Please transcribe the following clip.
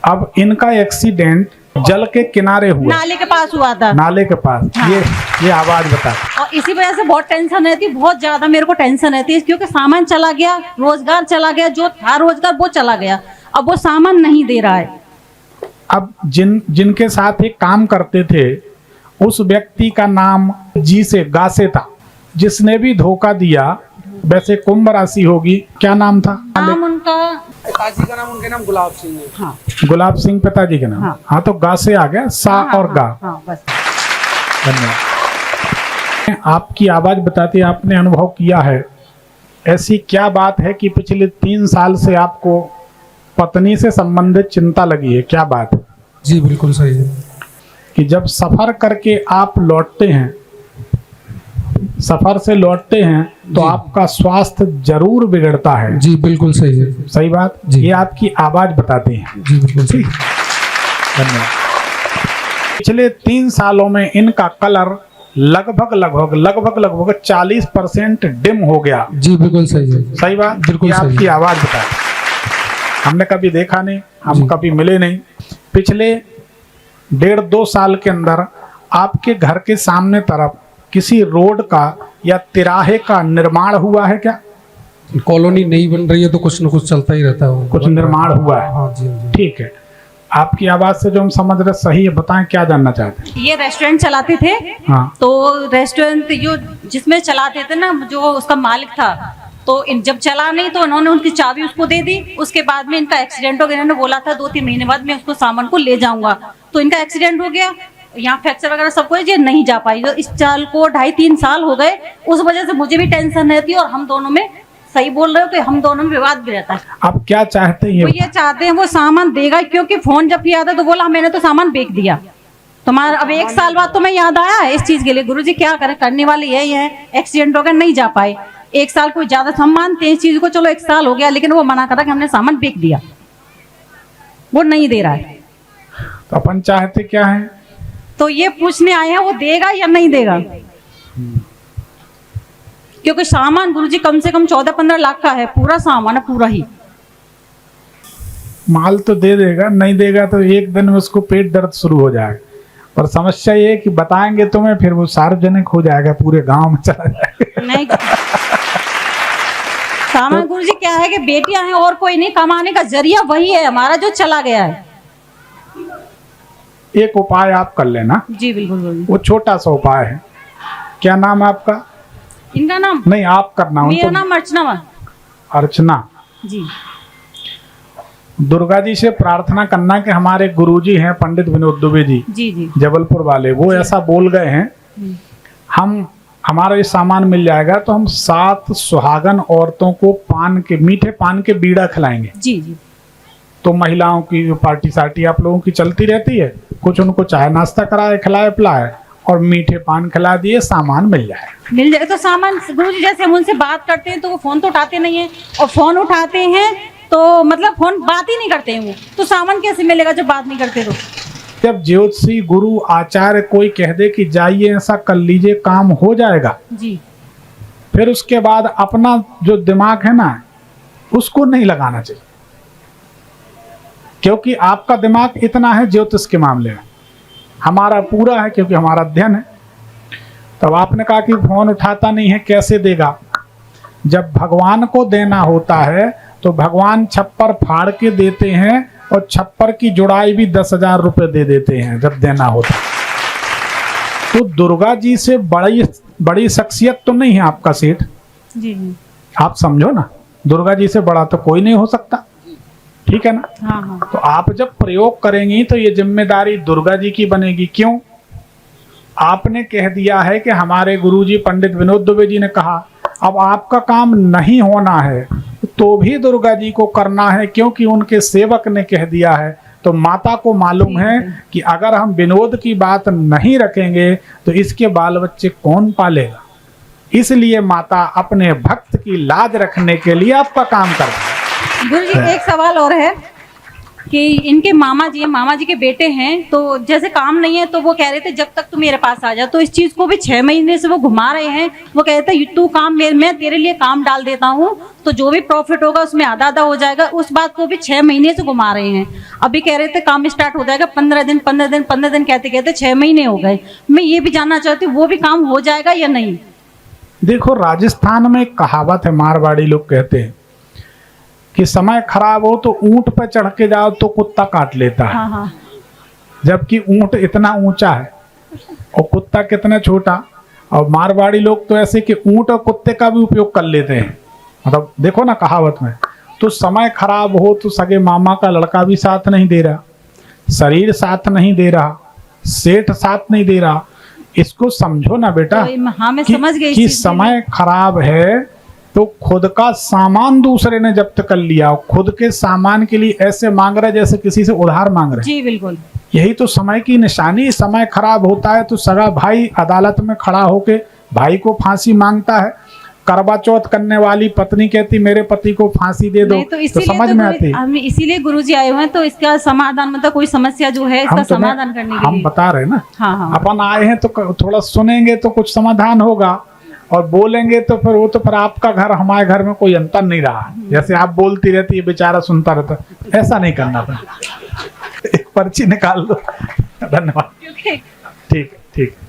अब इनका एक्सीडेंट जल के किनारे हुआ, नाले के पास हुआ था। नाले के पास। हाँ। ये आवाज बता। और इसी वजह से बहुत टेंशन रहती है, बहुत ज्यादा मेरे को टेंशन रहती है, क्योंकि सामान चला गया, रोजगार चला गया, जो था रोजगार वो चला गया, अब वो सामान नहीं दे रहा है। अब जिनके साथ ये काम करते थे उस व्यक्ति का नाम जी से गा से था, जिसने भी धोखा दिया। वैसे कुंभ राशि होगी, क्या नाम था? नाम उनका पिताजी का नाम, उनके नाम गुलाब सिंह है। हाँ गुलाब सिंह पिताजी के नाम। हाँ। हाँ तो गा से आ गया, सा हाँ, और गा। हाँ, बस। धन्यवाद। आपकी आवाज बताती है, आपने अनुभव किया है। ऐसी क्या बात है कि पिछले 3 साल से आपको पत्नी से संबंधित चिंता लगी है? क्या बात है? जी बिल्कुल सही है कि जब सफर करके आप लौटते हैं, सफर से लौटते हैं तो आपका स्वास्थ्य जरूर बिगड़ता है। जी बिल्कुल सही है। सही बात। जी। ये आपकी आवाज बताती है। जी बिल्कुल सही। धन्यवाद। पिछले 3 सालों में इनका कलर लगभग 40% डिम हो गया। जी बिल्कुल सही है। सही बात। बिल्कुल ये सही आपकी है। आवाज बताती है। हमने कभी देखा नहीं, हम जी। कभी मिले नहीं। पिछले 1.5-2 साल के अंदर आपके घर के सामने तरफ किसी रोड का या तिराहे का निर्माण हुआ है क्या? कॉलोनी नहीं बन रही है तो कुछ न कुछ चलता ही रहता है। कुछ निर्माण हुआ है। हाँ जी, हाँ जी। ठीक है। आपकी आवाज से जो हम समझ रहे सही है, बताएं क्या जानना चाहते हैं? ये रेस्टोरेंट चलाते थे। हाँ। तो रेस्टोरेंट जो जिसमें चलाते थे ना, जो उसका मालिक था, तो जब चला नहीं तो उन्होंने उनकी चाबी उसको दे दी। उसके बाद में इनका एक्सीडेंट हो गया। इन्होंने बोला था 2-3 महीने बाद मैं उसको सामान को ले जाऊंगा, तो इनका एक्सीडेंट हो गया। यहाँ फ्रैक्चर वगैरह सब कुछ, ये नहीं जा पाई। जो इस चाल को 2.5-3 साल हो गए, उस वजह से मुझे भी टेंशन रहती है। और हम दोनों में, सही बोल रहे हो, तो हम दोनों में विवाद भी रहता है। आप क्या चाहते हैं? वो ये चाहते हैं वो सामान देगा, क्योंकि फोन जब किया था तो बोला मैंने तो सामान बेच दिया तुम्हारा। अब 1 साल बाद तुम्हें याद आया है इस चीज के लिए। गुरुजी क्या करें, करने वाले यही है। एक्सीडेंट हो गया, नहीं जा पाए। 1 साल कोई ज्यादा, हम मानते हैं इस चीज को, चलो 1 साल हो गया, लेकिन वो मना करा कि हमने सामान बेच दिया, वो नहीं दे रहा है। तो अपन चाहते क्या है? तो ये पूछने आए हैं वो देगा या नहीं देगा, क्योंकि सामान गुरुजी कम से कम 14-15 लाख का है, पूरा सामान है, पूरा ही। माल तो दे देगा, नहीं देगा तो एक दिन में उसको पेट दर्द शुरू हो जाएगा। और समस्या ये है कि बताएंगे तुम्हें, फिर वो सार्वजनिक हो जाएगा, पूरे गांव में चला जाएगा। नहीं सामान गुरुजी क्या है कि बेटियां हैं और कोई नहीं, कमाने का जरिया वही है हमारा जो चला गया है। एक उपाय आप कर लेना। जी बिल्कुल बिल्कुल। वो छोटा सा उपाय है। क्या नाम है आपका? इनका नाम? नहीं, आप करना। मेरा नाम अर्चना। अर्चना जी। दुर्गा जी से प्रार्थना करना कि हमारे गुरुजी हैं पंडित विनोद दुबे जी, जी जी जबलपुर वाले, वो ऐसा बोल गए हैं हमारा ये सामान मिल जाएगा तो हम 7 सुहागन औरतों को मीठे पान के बीड़ा खिलाएंगे। जी जी। तो महिलाओं की जो पार्टी सार्टी आप लोगों की चलती रहती है, कुछ उनको चाय नाश्ता कराए, खिलाए पिलाए और मीठे पान खिला दिए, सामान मिल जाए। तो सामान गुरुजी जैसे हम उनसे बात करते हैं तो वो फोन तो उठाते नहीं है, और फोन उठाते हैं तो मतलब फोन बात ही नहीं करते हैं वो, तो सामान कैसे मिलेगा जब बात नहीं करते? तो जब ज्योतिषी गुरु आचार्य कोई कह दे कि जाइए ऐसा कर लीजिए, काम हो जाएगा, जी। फिर उसके बाद अपना जो दिमाग है ना, उसको नहीं लगाना चाहिए, क्योंकि आपका दिमाग इतना है ज्योतिष के मामले में, हमारा पूरा है क्योंकि हमारा अध्ययन है। तब आपने कहा कि फोन उठाता नहीं है, कैसे देगा? जब भगवान को देना होता है तो भगवान छप्पर फाड़ के देते हैं, और छप्पर की जुड़ाई भी 10,000 रुपये दे देते हैं जब देना होता है। तो दुर्गा जी से बड़ी शख्सियत तो नहीं है आपका सेठ जी। आप समझो ना, दुर्गा जी से बड़ा तो कोई नहीं हो सकता, ठीक है ना? हाँ हाँ। तो आप जब प्रयोग करेंगी तो ये जिम्मेदारी दुर्गा जी की बनेगी। क्यों? आपने कह दिया है कि हमारे गुरुजी पंडित विनोद दुबे जी ने कहा, अब आपका काम नहीं होना है तो भी दुर्गा जी को करना है, क्योंकि उनके सेवक ने कह दिया है। तो माता को मालूम है कि अगर हम विनोद की बात नहीं रखेंगे तो इसके बाल बच्चे कौन पालेगा, इसलिए माता अपने भक्त की लाज रखने के लिए आपका काम करती है। गुरुजी एक सवाल और है कि इनके मामा जी के बेटे हैं, तो जैसे काम नहीं है तो वो कह रहे थे जब तक तू मेरे पास आ जा, तो इस चीज को भी 6 महीने से वो घुमा रहे हैं। वो कहते हैं तू काम, मैं तेरे लिए काम डाल देता हूँ, तो जो भी प्रॉफिट होगा उसमें आधा आधा हो जाएगा। उस बात को भी 6 महीने से घुमा रहे हैं। अभी कह रहे थे काम स्टार्ट हो जाएगा 15 दिन 15 दिन 15 दिन कहते कहते 6 महीने हो गए। मैं ये भी जानना चाहती हूँ वो भी काम हो जाएगा या नहीं। देखो, राजस्थान में एक कहावत है, मारवाड़ी लोग कहते हैं कि समय खराब हो तो ऊंट पे चढ़ के जाओ तो कुत्ता काट लेता है। हाँ हाँ जबकि ऊंट इतना ऊंचा है और कुत्ता कितना छोटा। और मारवाड़ी लोग तो ऐसे कि ऊंट और कुत्ते का भी उपयोग कर लेते हैं। मतलब देखो ना कहावत में। तो समय खराब हो तो सगे मामा का लड़का भी साथ नहीं दे रहा, शरीर साथ नहीं दे रहा, सेठ साथ नहीं दे रहा। इसको समझो ना बेटा तो हाँ मैं कि, समझ गई कि इस चीज़ समय खराब है तो खुद का सामान दूसरे ने जब्त कर लिया, खुद के सामान के लिए ऐसे मांग रहे जैसे किसी से उधार मांग रहे। जी बिल्कुल। यही तो समय की निशानी। समय खराब होता है तो सगा भाई अदालत में खड़ा होके भाई को फांसी मांगता है। करवा चौथ करने वाली पत्नी कहती मेरे पति को फांसी दे दो, नहीं, तो तो इसीलिए समझ में आती है। हम इसीलिए गुरुजी आए हुए हैं। तो इसका समाधान मतलब कोई समस्या जो है इसका समाधान करने के हम लिए बता रहे हैं ना। हाँ हाँ अपन आए हैं तो थोड़ा सुनेंगे तो कुछ समाधान होगा, और बोलेंगे तो फिर वो तो फिर आपका घर हमारे घर में कोई अंतर नहीं रहा। जैसे आप बोलती रहती है बेचारा सुनता रहता, ऐसा नहीं करना था। एक पर्ची निकाल दो। धन्यवाद। क्योंकि ठीक है ठीक है।